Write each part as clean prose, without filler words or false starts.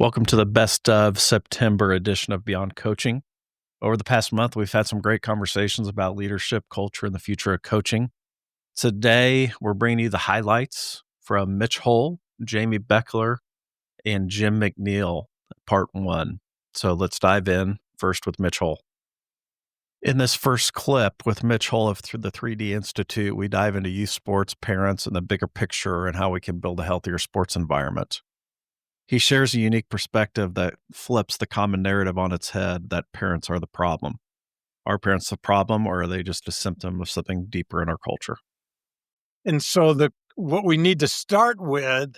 Welcome to the best of September edition of Beyond Coaching. Over the past month, we've had some great conversations about leadership, culture, and the future of coaching. Today, we're bringing you the highlights from Mitch Hull, Jamy Bechler, and Jim McNeil, part one. So let's dive in first with Mitch Hull. In this first clip with Mitch Hull of the 3D Institute, we dive into youth sports, parents, and the bigger picture and how we can build a healthier sports environment. He shares a unique perspective that flips the common narrative on its head that parents are the problem. Are parents the problem, or are they just a symptom of something deeper in our culture? And so what we need to start with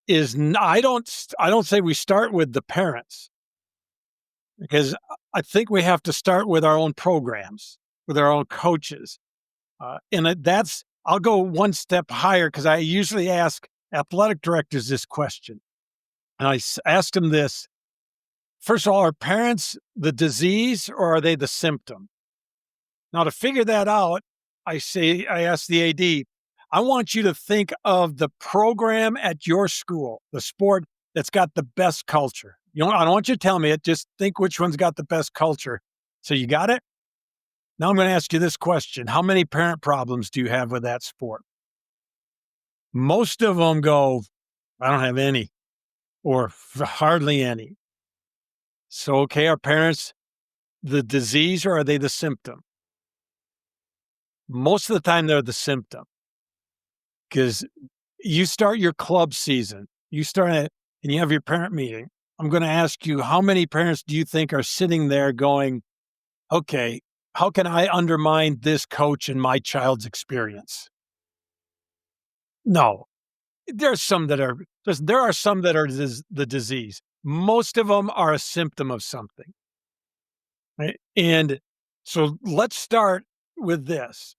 is I don't say we start with the parents, because I think we have to start with our own programs, with our own coaches. I'll go one step higher, because I usually ask athletic directors this question. And I asked them this: first of all, are parents the disease, or are they the symptom? Now, to figure that out, I ask the AD, I want you to think of the program at your school, the sport that's got the best culture. I don't want you to tell me it, just think which one's got the best culture. So you got it? Now I'm going to ask you this question: how many parent problems do you have with that sport? Most of them go, I don't have any, or hardly any. So, okay, are parents the disease, or are they the symptom? Most of the time, they're the symptom, because you start your club season, and you have your parent meeting. I'm going to ask you, how many parents do you think are sitting there going, okay, how can I undermine this coach in my child's experience? No. There are some that are the disease. Most of them are a symptom of something. Right? And so let's start with this.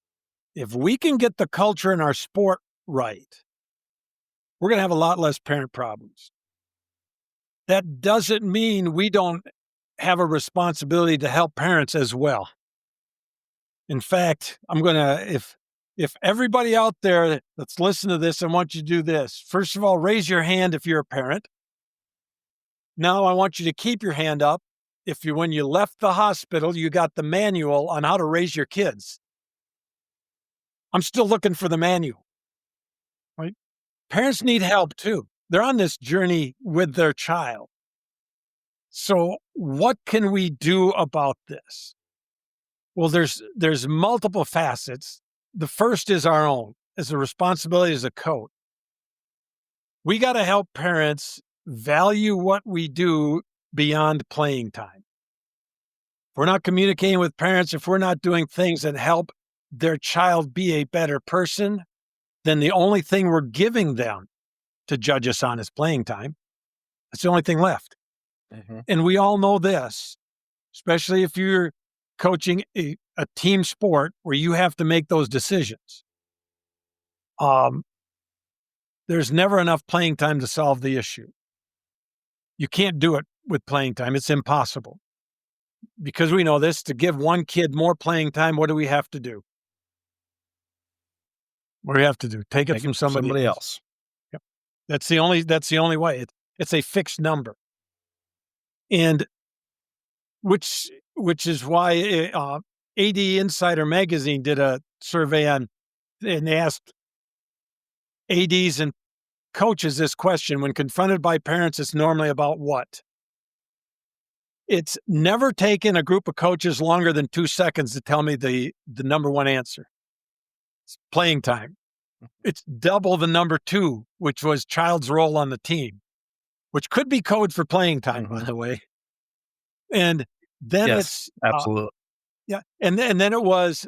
If we can get the culture in our sport right, we're going to have a lot less parent problems. That doesn't mean we don't have a responsibility to help parents as well. In fact, if everybody out there that's listening to this, I want you to do this. First of all, raise your hand if you're a parent. Now I want you to keep your hand up when you left the hospital, you got the manual on how to raise your kids. I'm still looking for the manual. Right? Parents need help too. They're on this journey with their child. So what can we do about this? Well, there's multiple facets. The first is our own, as a responsibility as a coach. We got to help parents value what we do beyond playing time. If we're not communicating with parents, if we're not doing things that help their child be a better person, then the only thing we're giving them to judge us on is playing time. That's the only thing left. Mm-hmm. And we all know this, especially if you're coaching a team sport where you have to make those decisions. There's never enough playing time to solve the issue. You can't do it with playing time. It's impossible. Because we know this, to give one kid more playing time, what do we have to do? What do we have to do? Take it from somebody else. Yep. That's the only way. It's a fixed number. And which is why AD Insider magazine did a survey and they asked ADs and coaches this question: when confronted by parents, it's normally about what? It's never taken a group of coaches longer than 2 seconds to tell me the number one answer. It's playing time. It's double the number 2, which was child's role on the team, which could be code for playing time, by the way. And then it's absolutely. And then it was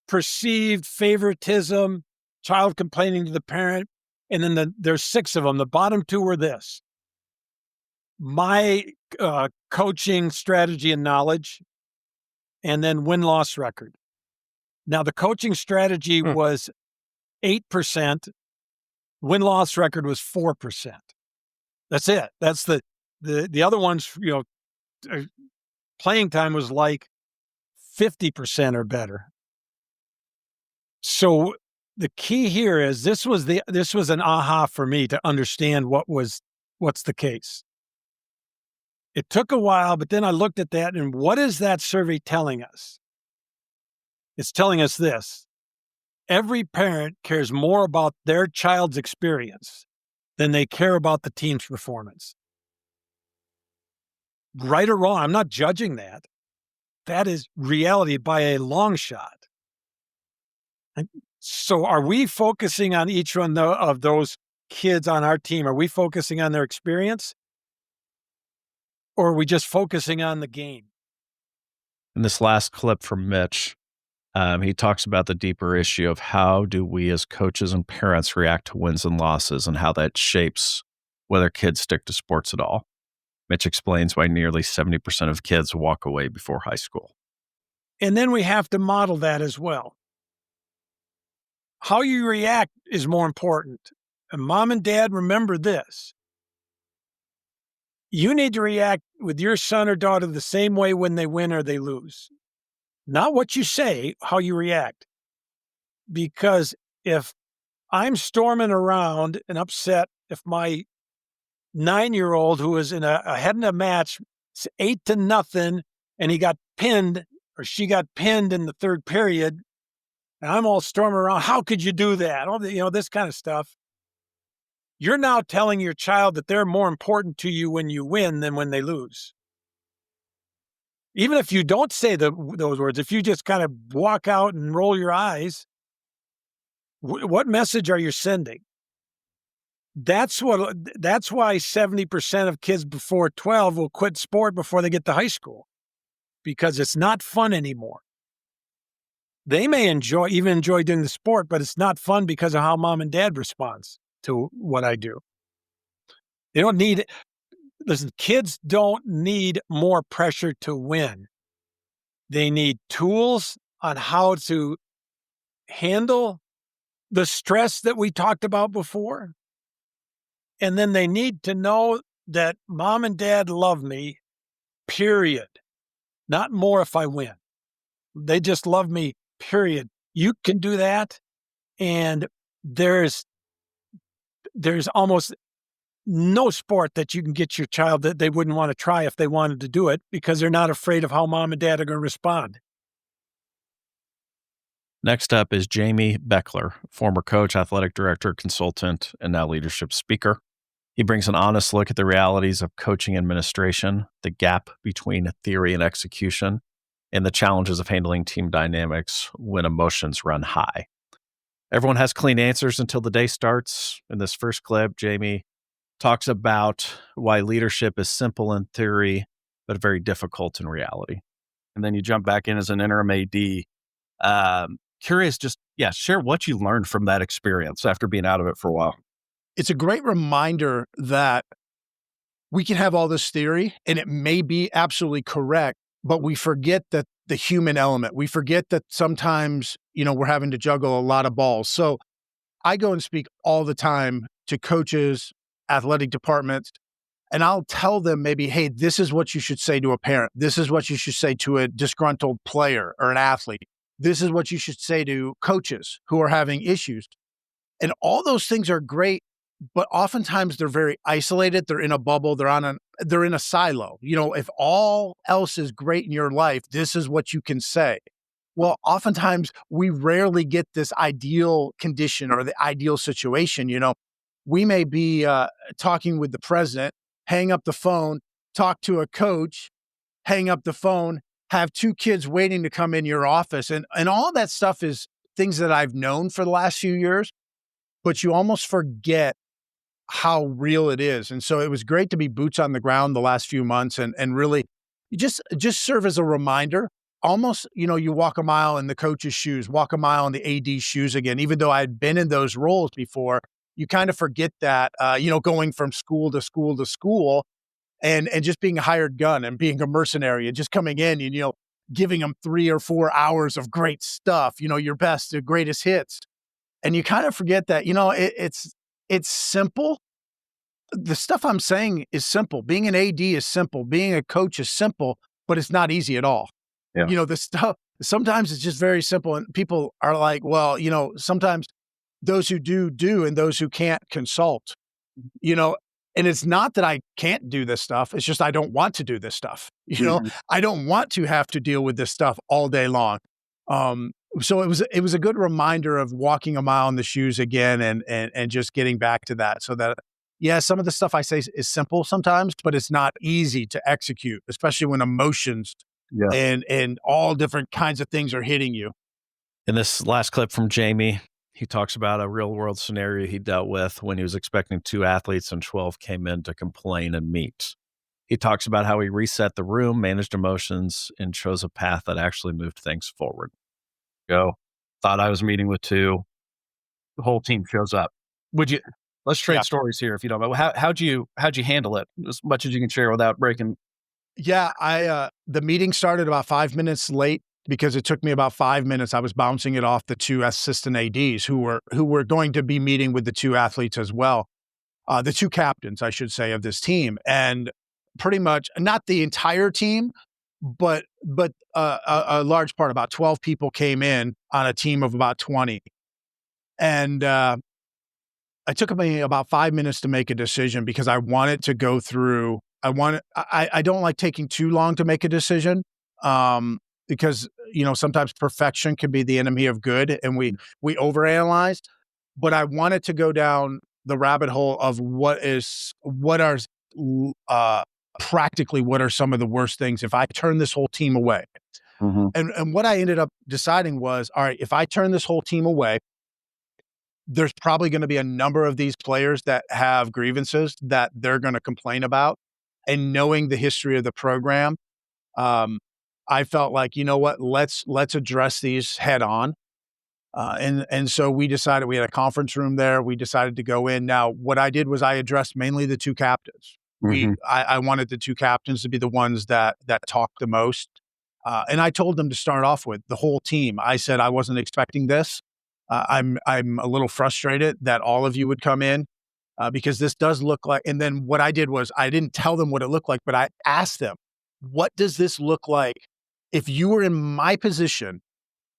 perceived favoritism, child complaining to the parent, and then there's 6 of them. The bottom 2 were this: my coaching strategy and knowledge, and then win-loss record. Now, the coaching strategy was 8%. Win-loss record was 4%. That's it. That's the other ones, playing time was like 50% or better. So the key here is this was an aha for me to understand what was what's the case. It took a while, but then I looked at that, and what is that survey telling us? It's telling us this: every parent cares more about their child's experience than they care about the team's performance. Right or wrong, I'm not judging that. That is reality by a long shot. And so are we focusing on each one of those kids on our team? Are we focusing on their experience? Or are we just focusing on the game? In this last clip from Mitch, he talks about the deeper issue of how do we as coaches and parents react to wins and losses and how that shapes whether kids stick to sports at all. Mitch explains why nearly 70% of kids walk away before high school. And then we have to model that as well. How you react is more important. And mom and dad, remember this. You need to react with your son or daughter the same way when they win or they lose. Not what you say, how you react. Because if I'm storming around and upset, if my 9-year-old who is ahead in a match, it's 8-0, and he got pinned or she got pinned in the third period, and I'm all storming around, how could you do that? All the, this kind of stuff. You're now telling your child that they're more important to you when you win than when they lose. Even if you don't say those words, if you just kind of walk out and roll your eyes, what message are you sending? That's why 70% of kids before 12 will quit sport before they get to high school, because it's not fun anymore. They may enjoy doing the sport, but it's not fun because of how mom and dad responds to what I do. They don't need it. Listen, kids don't need more pressure to win. They need tools on how to handle the stress that we talked about before. And then they need to know that mom and dad love me, period. Not more if I win. They just love me, period. You can do that. And there's almost no sport that you can get your child that they wouldn't want to try if they wanted to do it, because they're not afraid of how mom and dad are going to respond. Next up is Jamy Bechler, former coach, athletic director, consultant, and now leadership speaker. He brings an honest look at the realities of coaching administration, the gap between theory and execution, and the challenges of handling team dynamics when emotions run high. Everyone has clean answers until the day starts. In this first clip, Jamy talks about why leadership is simple in theory, but very difficult in reality. And then you jump back in as an interim AD. Curious, share what you learned from that experience after being out of it for a while. It's a great reminder that we can have all this theory and it may be absolutely correct, but we forget that the human element, we forget that sometimes, we're having to juggle a lot of balls. So I go and speak all the time to coaches, athletic departments, and I'll tell them maybe, hey, this is what you should say to a parent. This is what you should say to a disgruntled player or an athlete. This is what you should say to coaches who are having issues. And all those things are great, but oftentimes they're very isolated. They're in a bubble. They're in a silo. If all else is great in your life, this is what you can say. Well, oftentimes we rarely get this ideal condition or the ideal situation. We may be talking with the president, hang up the phone, talk to a coach, hang up the phone, have 2 kids waiting to come in your office. And all that stuff is things that I've known for the last few years, but you almost forget how real it is. And so it was great to be boots on the ground the last few months and really just serve as a reminder. Almost, you walk a mile in the coach's shoes, walk a mile in the AD's shoes again. Even though I'd been in those roles before, you kind of forget that, going from school to school to school and just being a hired gun and being a mercenary and just coming in and, giving them 3 or 4 hours of great stuff, your best, the greatest hits. And you kind of forget that, it's simple. The stuff I'm saying is simple. Being an AD is simple. Being a coach is simple, but it's not easy at all. Yeah. The stuff, sometimes it's just very simple. And people are like, well, sometimes those who do, and those who can't consult. And it's not that I can't do this stuff. It's just I don't want to do this stuff. I don't want to have to deal with this stuff all day long. So it was a good reminder of walking a mile in the shoes again and just getting back to that. So that some of the stuff I say is simple sometimes, but it's not easy to execute, especially when emotions and all different kinds of things are hitting you. In this last clip from Jamy, he talks about a real world scenario he dealt with when he was expecting 2 athletes and 12 came in to complain and meet. He talks about how he reset the room, managed emotions, and chose a path that actually moved things forward. Thought I was meeting with 2. The whole team shows up. Let's trade stories here if you don't mind. How'd you handle it? As much as you can share without breaking. Yeah, the meeting started about 5 minutes late because it took me about 5 minutes. I was bouncing it off the 2 assistant ADs who were going to be meeting with the 2 athletes as well. The 2 captains, I should say, of this team. And pretty much not the entire team, but a large part, about 12 people came in on a team of about 20. And it took me about 5 minutes to make a decision because I wanted to go through. I don't like taking too long to make a decision because, sometimes perfection can be the enemy of good and we overanalyze. But I wanted to go down the rabbit hole of practically what are some of the worst things if I turn this whole team away. Mm-hmm. And what I ended up deciding was, all right, if I turn this whole team away, there's probably going to be a number of these players that have grievances that they're going to complain about. And knowing the history of the program, I felt like, you know what, let's address these head on. And so we decided, we had a conference room there. We decided to go in. Now, what I did was I addressed mainly the 2 captains. Mm-hmm. I wanted the 2 captains to be the ones that talked the most. And I told them to start off with the whole team. I said, I wasn't expecting this. I'm a little frustrated that all of you would come in because this does look like, and then what I did was I didn't tell them what it looked like, but I asked them, what does this look like if you were in my position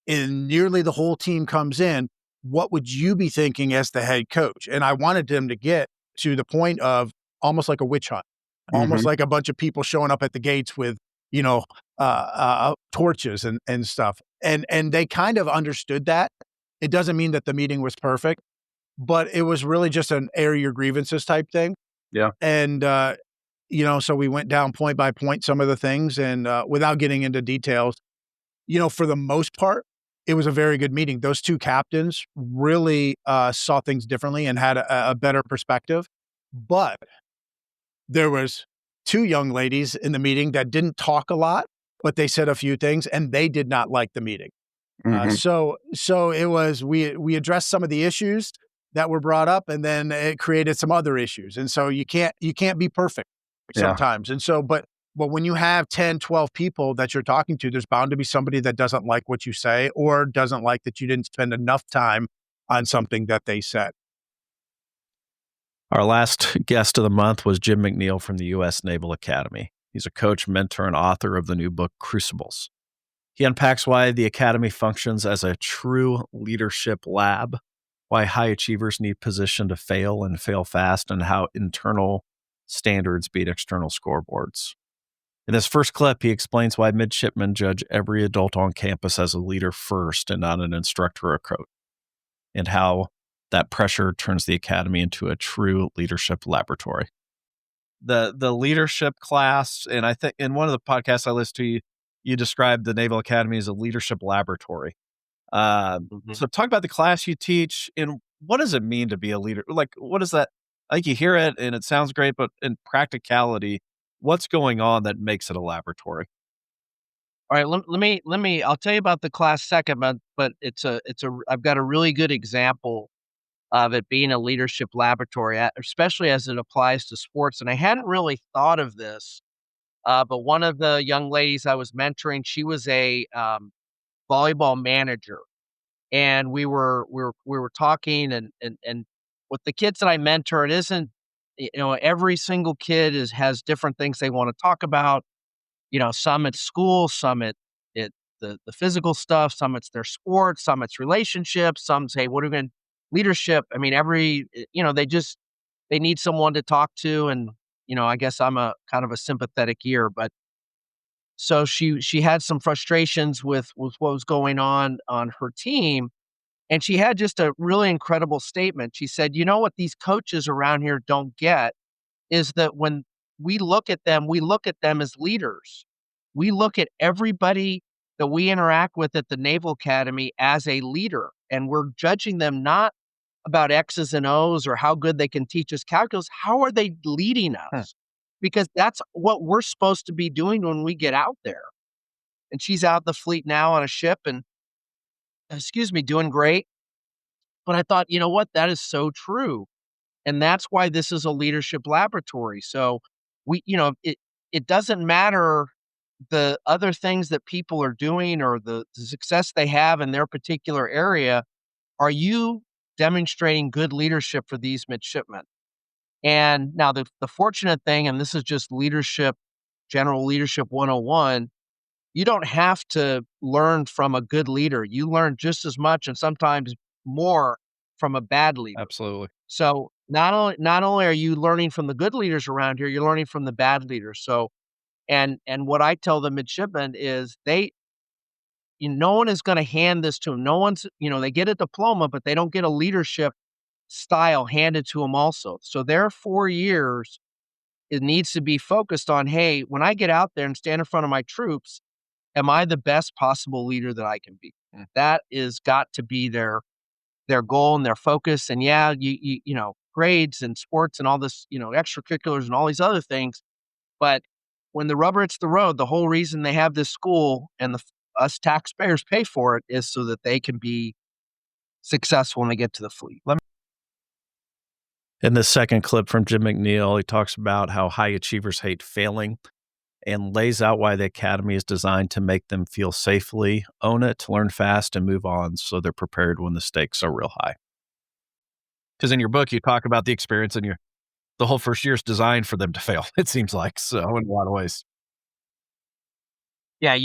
and nearly the whole team comes in, what would you be thinking as the head coach? And I wanted them to get to the point of almost like a witch hunt, almost like a bunch of people showing up at the gates with, torches and stuff. And they kind of understood that. It doesn't mean that the meeting was perfect, but it was really just an air your grievances type thing. Yeah. And, so we went down point by point some of the things and without getting into details, for the most part, it was a very good meeting. Those 2 captains really saw things differently and had a better perspective. But there was 2 young ladies in the meeting that didn't talk a lot, but they said a few things and they did not like the meeting. So it was, we addressed some of the issues that were brought up and then it created some other issues. And so you can't be perfect sometimes. And so, but when you have 10, 12 people that you're talking to, there's bound to be somebody that doesn't like what you say or doesn't like that you didn't spend enough time on something that they said. Our last guest of the month was Jim McNeil from the U.S. Naval Academy. He's a coach, mentor, and author of the new book, Crucibles. He unpacks why the Academy functions as a true leadership lab, why high achievers need position to fail and fail fast, and how internal standards beat external scoreboards. In this first clip, he explains why midshipmen judge every adult on campus as a leader first and not an instructor or coach, and how that pressure turns the Academy into a true leadership laboratory. The leadership class, and I think in one of the podcasts I listened to, you described the Naval Academy as a leadership laboratory. So talk about the class you teach and what does it mean to be a leader? Like, what is that? I think you hear it and it sounds great, but in practicality, what's going on that makes it a laboratory? All right, let me. I'll tell you about the class second, but I've got a really good example of it being a leadership laboratory, especially as it applies to sports. And I hadn't really thought of this, but one of the young ladies I was mentoring, she was a volleyball manager, and we were talking, and with the kids that I mentor, it isn't, every single kid has different things they want to talk about. Some it's school, some it the physical stuff, some it's their sports, some it's relationships, some say, what are we going leadership. I mean, they they need someone to talk to. And, I guess I'm a kind of a sympathetic ear, but so she had some frustrations with what was going on her team. And she had just a really incredible statement. She said, what these coaches around here don't get is that when we look at them as leaders. We look at everybody that we interact with at the Naval Academy as a leader, and we're judging them not about X's and O's or how good they can teach us calculus. How are they leading us? Because that's what we're supposed to be doing when we get out there. And she's out in the fleet now on a ship and, doing great. But I thought, you know what? That is so true. And that's why this is a leadership laboratory. So it doesn't matter the other things that people are doing or the success they have in their particular area. Are you demonstrating good leadership for these midshipmen? And now the fortunate thing, and this is just leadership, general leadership 101, you don't have to learn from a good leader. You learn just as much and sometimes more from a bad leader. Absolutely. So not only are you learning from the good leaders around here, you're learning from the bad leaders. So, and what I tell the midshipmen is no one is going to hand this to them. No one's, they get a diploma, but they don't get a leadership style handed to them also. So their 4 years, it needs to be focused on, hey, when I get out there and stand in front of my troops, am I the best possible leader that I can be? That is got to be their goal and their focus. And yeah, grades and sports and all this, extracurriculars and all these other things. But when the rubber hits the road, the whole reason they have this school and us taxpayers pay for it is so that they can be successful when they get to the fleet. In this second clip from Jim McNeil, he talks about how high achievers hate failing and lays out why the academy is designed to make them feel safely, own it, learn fast, and move on so they're prepared when the stakes are real high. Because in your book, you talk about the experience and the whole first year is designed for them to fail, it seems like, so in a lot of ways. Yeah,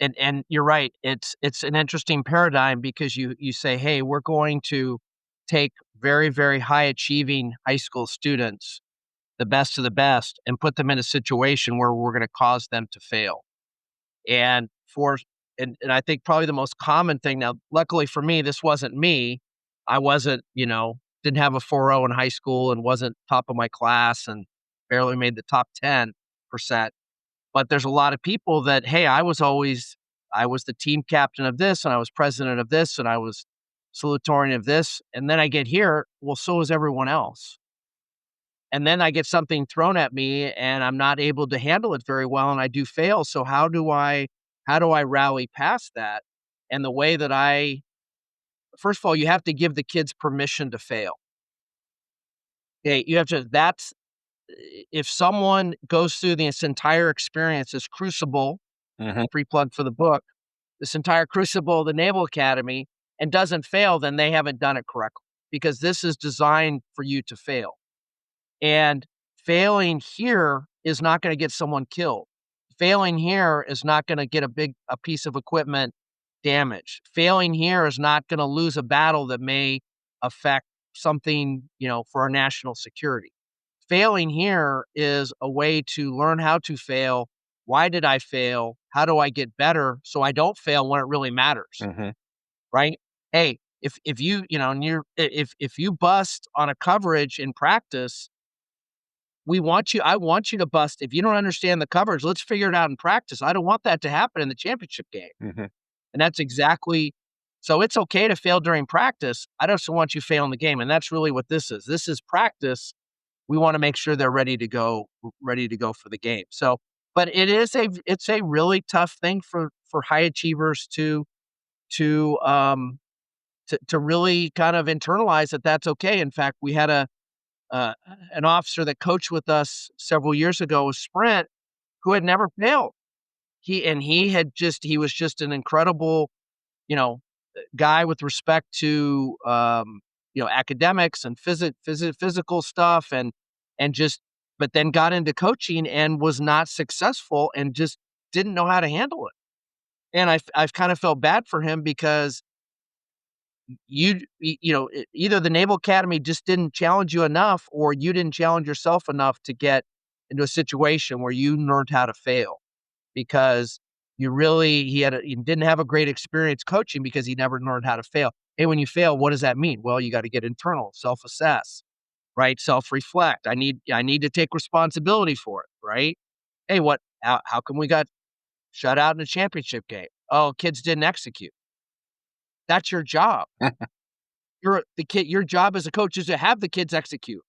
and you're right. It's an interesting paradigm because you say, hey, we're going to take very, very high achieving high school students, the best of the best, and put them in a situation where we're going to cause them to fail. And I think probably the most common thing now, luckily for me, this wasn't me. I wasn't, didn't have a 4.0 in high school and wasn't top of my class and barely made the top 10%. But there's a lot of people that, hey, I was the team captain of this and I was president of this and I was salutatorian of this. And then I get here, well, so is everyone else. And then I get something thrown at me and I'm not able to handle it very well and I do fail. So how do I rally past that? And the way that first of all, you have to give the kids permission to fail. Okay, if someone goes through this entire experience, this crucible, free plug for the book, this entire crucible of the Naval Academy and doesn't fail, then they haven't done it correctly because this is designed for you to fail. And failing here is not going to get someone killed. Failing here is not going to get a piece of equipment damaged. Failing here is not going to lose a battle that may affect something, for our national security. Failing here is a way to learn how to fail. Why did I fail? How do I get better so I don't fail when it really matters? Right? Hey, if you, if you bust on a coverage in practice, I want you to bust. If you don't understand the coverage, let's figure it out in practice. I don't want that to happen in the championship game. And that's exactly, so it's okay to fail during practice. I just want you to fail in the game. And that's really what this is. This is practice. We want to make sure they're ready to go for the game. So, but it's a really tough thing for high achievers to really kind of internalize that that's okay. In fact, we had an officer that coached with us several years ago with Sprint who had never failed. He was just an incredible, guy with respect to, academics and physical stuff but then got into coaching and was not successful and just didn't know how to handle it. And I've kind of felt bad for him because either the Naval Academy just didn't challenge you enough, or you didn't challenge yourself enough to get into a situation where you learned how to fail, because he didn't have a great experience coaching because he never learned how to fail. Hey, when you fail, what does that mean? Well, you got to get internal, self-assess, right? Self-reflect. I need to take responsibility for it, right? Hey, how come we got shut out in a championship game? Oh, kids didn't execute. That's your job. Your job as a coach is to have the kids execute.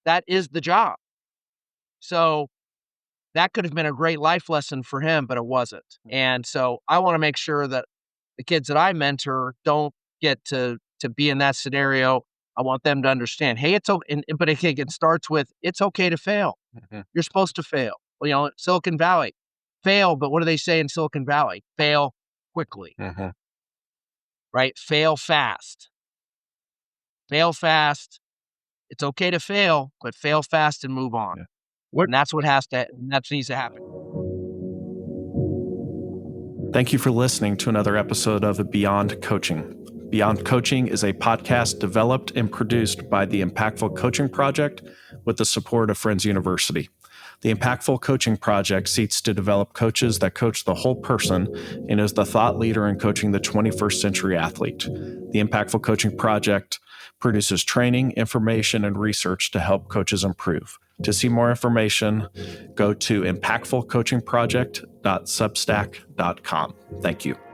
That is the job. So that could have been a great life lesson for him, but it wasn't. And so I want to make sure that the kids that I mentor don't get to be in that scenario. I want them to understand, hey, it's okay. But I think it starts with, it's okay to fail. You're supposed to fail. Well, Silicon Valley, fail. But what do they say in Silicon Valley? Fail quickly, right? Fail fast. Fail fast. It's okay to fail, but fail fast and move on. Yeah. And that's what needs to happen. Thank you for listening to another episode of Beyond Coaching. Beyond Coaching is a podcast developed and produced by the Impactful Coaching Project with the support of Friends University. The Impactful Coaching Project seeks to develop coaches that coach the whole person and is the thought leader in coaching the 21st century athlete. The Impactful Coaching Project produces training, information, and research to help coaches improve. To see more information, go to impactfulcoachingproject.substack.com. Thank you.